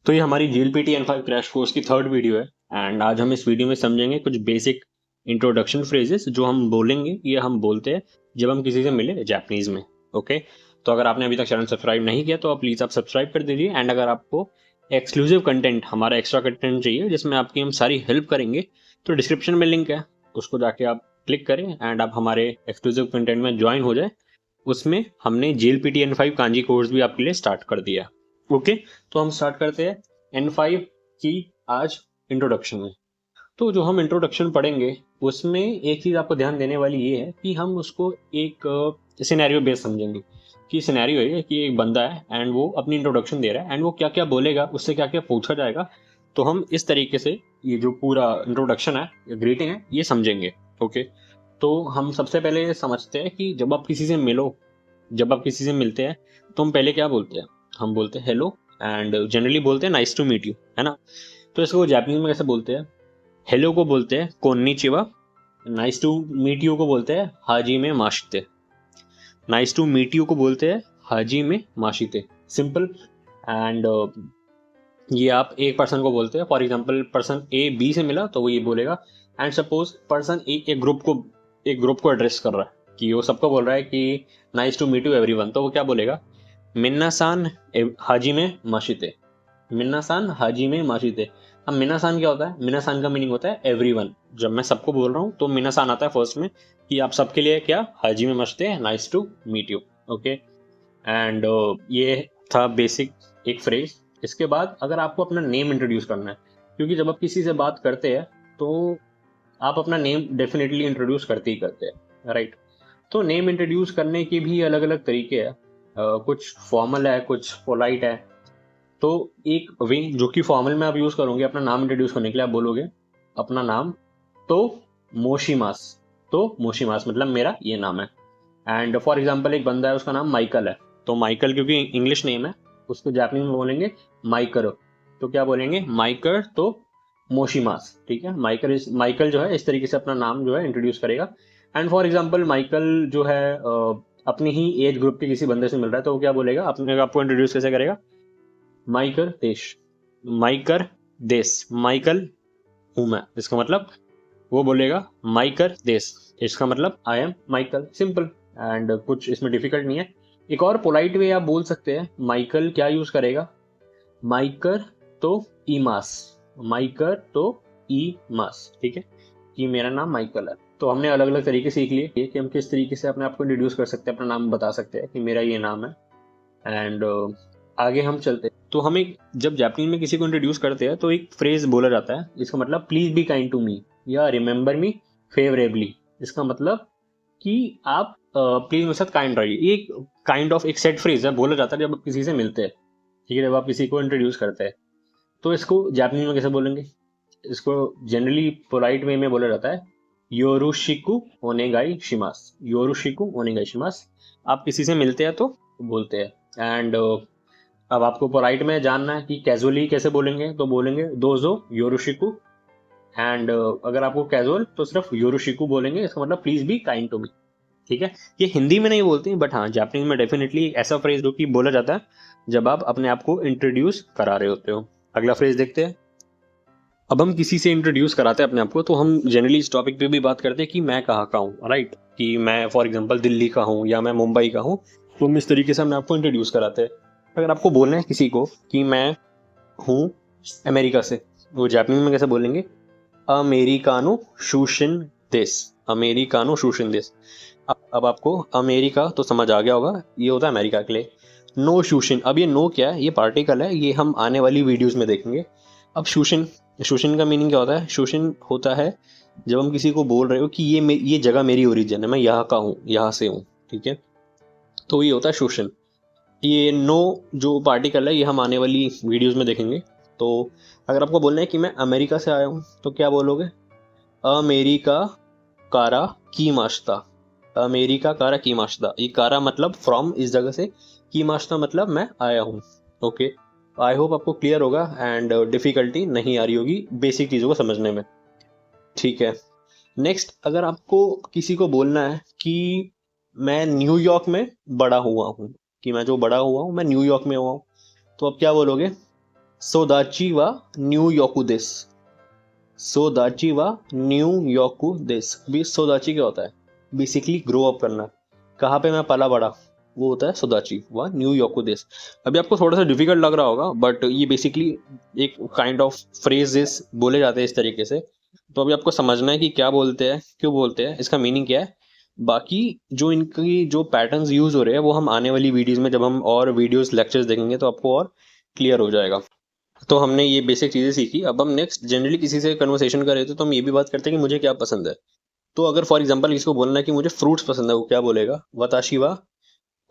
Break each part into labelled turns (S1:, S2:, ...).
S1: तो ये हमारी जीएलपीटी N5 क्रैश कोर्स की थर्ड वीडियो है एंड आज हम इस वीडियो में समझेंगे कुछ बेसिक इंट्रोडक्शन फ्रेजेस जो हम बोलेंगे, ये हम बोलते हैं जब हम किसी से मिले जापानीज में। ओके, तो अगर आपने अभी तक चैनल सब्सक्राइब नहीं किया तो प्लीज़ आप सब्सक्राइब कर दीजिए। एंड अगर आपको एक्सक्लूसिव कंटेंट, हमारा एक्स्ट्रा कंटेंट चाहिए जिसमें आपकी हम सारी हेल्प करेंगे, तो डिस्क्रिप्शन में लिंक है, उसको जाके आप क्लिक करें एंड आप हमारे एक्सक्लूसिव कंटेंट में ज्वाइन हो जाए। उसमें हमने जीएलपीटी N5 कांजी कोर्स भी आपके लिए स्टार्ट कर दिया। ओके, तो हम स्टार्ट करते हैं N5 की आज इंट्रोडक्शन में। तो जो हम इंट्रोडक्शन पढ़ेंगे उसमें एक चीज़ आपको ध्यान देने वाली ये है कि हम उसको एक सिनेरियो बेस समझेंगे। कि सिनेरियो है कि एक बंदा है एंड वो अपनी इंट्रोडक्शन दे रहा है एंड वो क्या क्या बोलेगा, उससे क्या क्या पूछा जाएगा। तो हम इस तरीके से ये जो पूरा इंट्रोडक्शन है, ग्रीटिंग है, ये समझेंगे। ओके, तो हम सबसे पहले समझते हैं कि जब आप किसी से मिलो, जब आप किसी से मिलते हैं तो हम पहले क्या बोलते हैं? हम बोलते हैं हेलो एंड जनरली बोलते हैं नाइस टू मीट यू, है ना। तो इसको जापानीज में कैसे बोलते हैं? हेलो को बोलते हैं कोन्निचिवा, नाइस टू मीट यू को बोलते हैं हाजी में माशिते, नाइस टू मीट यू को बोलते हैं हाजी में माशिते। सिंपल। एंड ये आप एक पर्सन को बोलते हैं। For example person A B से मिला तो वो ये बोलेगा। एंड सपोज पर्सन ए एक ग्रुप को एड्रेस कर रहा है कि वो सबको बोल रहा है कि nice to meet you everyone, तो वो क्या बोलेगा? मिन्नासान हाजी में माशिते, मिन्नासान हाजी में माशिते। अब मिन्नासान क्या होता है? मिन्नासान का मीनिंग होता है एवरीवन। जब मैं सबको बोल रहा हूँ तो मिन्नासान आता है फर्स्ट में कि आप सबके लिए क्या हाजी में माशिते, nice to meet you. Okay, and ये था बेसिक एक फ्रेज। इसके बाद अगर आपको अपना नेम इंट्रोड्यूस करना है, क्योंकि जब आप किसी से बात करते हैं तो आप अपना नेम डेफिनेटली इंट्रोड्यूस करते ही करते हैं, राइट। तो नेम इंट्रोड्यूस करने के भी अलग अलग तरीके हैं। कुछ फॉर्मल है, कुछ पोलाइट है। तो एक वे जो कि फॉर्मल में आप यूज करोगे अपना नाम इंट्रोड्यूस करने के लिए, आप बोलोगे अपना नाम तो मोशिमास, तो मोशिमास मतलब मेरा ये नाम है। एंड फॉर एग्जाम्पल एक बंदा है, उसका नाम माइकल है, तो माइकल क्योंकि इंग्लिश नेम है, उसको जापानीज में बोलेंगे माइकर। तो क्या बोलेंगे? माइकर तो मोशिमास, ठीक है। माइकल जो है इस तरीके से अपना नाम जो है इंट्रोड्यूस करेगा। एंड फॉर एग्जाम्पल माइकल जो है अपनी ही एज ग्रुप के किसी बंदे से मिल रहा है, तो वो क्या बोलेगा? अपने आपको इंट्रोड्यूस कैसे करेगा? माइकर देश, माइकर देश, माइकल हूं मैं, इसका मतलब वो बोलेगा माइकर देश, इसका मतलब I am Michael. Simple. And कुछ इसमें डिफिकल्ट नहीं है। एक और पोलाइट वे आप बोल सकते हैं, माइकल क्या यूज करेगा? माइकर तो ईमास, माइकर तो ईमास, ठीक है, कि मेरा नाम माइकल है। तो हमने अलग अलग तरीके सीख लिए कि हम किस तरीके से अपने आप को इंट्रोड्यूस कर सकते हैं, अपना नाम बता सकते हैं कि मेरा ये नाम है। एंड आगे हम चलते हैं। तो हम एक जब जापानीज में किसी को इंट्रोड्यूस करते हैं तो एक फ्रेज बोला जाता है, इसका मतलब please be kind to me या रिमेंबर मी फेवरेबली। इसका मतलब कि आप प्लीज मेरे साथ काइंड रहिए। ये काइंड ऑफ एक सेट फ्रेज है, बोला जाता है जब आप किसी से मिलते हैं, ठीक है, जब आप किसी को इंट्रोड्यूस करते हैं। तो इसको जापानीज में कैसे बोलेंगे? इसको जनरली पोलाइट वे में बोला जाता है योरुशिकु ओनेगाई शिमास, योरुशिकु ओनेगाई शिमास। आप किसी से मिलते हैं तो बोलते हैं। एंड अब आपको पोलाइट में जानना है कि कैजुअली कैसे बोलेंगे, तो बोलेंगे दोजो योरुशिकु। एंड अगर आपको कैजुअल तो सिर्फ योरुशिकु बोलेंगे, इसका मतलब please be kind to me, ठीक है। ये हिंदी में नहीं बोलते हैं, बट हाँ जापानीज में डेफिनेटली ऐसा फ्रेज जो कि बोला जाता है जब आप अपने आप को इंट्रोड्यूस करा रहे होते हो। अगला फ्रेज देखते हैं। अब हम किसी से इंट्रोड्यूस कराते हैं अपने आप को तो हम जनरली इस टॉपिक पे भी बात करते हैं कि मैं कहाँ का हूँ, राइट। कि मैं फॉर एग्जांपल दिल्ली का हूँ या मैं मुंबई का हूँ, तो हम इस तरीके से अपने आप को इंट्रोड्यूस कराते हैं। अगर आपको बोलना है किसी को कि मैं हूँ अमेरिका से, वो जापानीज में कैसे बोलेंगे? अमेरिकानो शूशिन देश, अमेरिकानो शूशिन देश। अब आपको अमेरिका तो समझ आ गया होगा, ये होता है अमेरिका के लिए। नो शूशिन, अब ये नो क्या है? ये पार्टिकल है, ये हम आने वाली वीडियोस में देखेंगे। अब शूशिन, शूशिन का मीनिंग क्या होता है? शूशिन होता है जब हम किसी को बोल रहे हो कि ये जगह मेरी ओरिजिन है, मैं यहाँ का हूँ, यहाँ से हूँ, ठीक है, तो ये होता है शूशिन। ये नो जो पार्टिकल है ये हम आने वाली वीडियोस में देखेंगे। तो अगर आपको बोलना है कि मैं अमेरिका से आया हूँ तो क्या बोलोगे? अमेरिका कारा की माश्ता, अमेरिका कारा की माश्ता। ये कारा मतलब फ्रॉम, इस जगह से, की माश्ता मतलब मैं आया हूँ। ओके, आई होप आपको क्लियर होगा एंड डिफिकल्टी नहीं आ रही होगी बेसिक चीज़ों को समझने में, ठीक है। नेक्स्ट, अगर आपको किसी को बोलना है कि मैं न्यूयॉर्क में बड़ा हुआ हूँ, कि मैं जो बड़ा हुआ हूँ मैं न्यूयॉर्क में हुआ हूँ, तो आप क्या बोलोगे? सोदाची वा न्यूयॉर्कू देस, सोदाची वा न्यूयॉर्कू देस। अभी सोदाची क्या होता है? बेसिकली ग्रो अप करना, कहाँ पे मैं पला बड़ा, वो होता है सोदाची वा न्यूयॉर्कू देस। अभी आपको थोड़ा सा डिफिकल्ट लग रहा होगा, बट ये बेसिकली एक काइंड ऑफ फ्रेजेस बोले जाते हैं इस तरीके से। तो अभी आपको समझना है कि क्या बोलते हैं, क्यों बोलते हैं, इसका मीनिंग क्या है। बाकी जो इनकी जो पैटर्न्स यूज हो रहे हैं वो हम आने वाली वीडियोस में जब हम और वीडियोस लेक्चर्स देखेंगे तो आपको और क्लियर हो जाएगा। तो हमने ये बेसिक चीज़ें सीखी। अब हम नेक्स्ट जनरली किसी से कन्वर्सेशन कर रहे थे तो हम ये भी बात करते हैं कि मुझे क्या पसंद है। तो अगर फॉर एग्जांपल किसी को बोलना है कि मुझे फ्रूट्स पसंद है, वो क्या बोलेगा? वताशी वा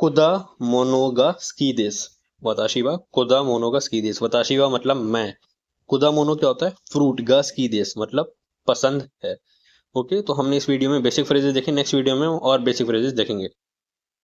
S1: कुदा मोनोगा स्की देस, वताशी वा कुदा मोनोगा स्की देस। वताशी वा मतलब मैं, कुदा मोनो क्या होता है? फ्रूट, गा स्की देस मतलब पसंद है। ओके, तो हमने इस वीडियो में बेसिक फ्रेजेस देखे, नेक्स्ट वीडियो में और बेसिक फ्रेजेस देखेंगे।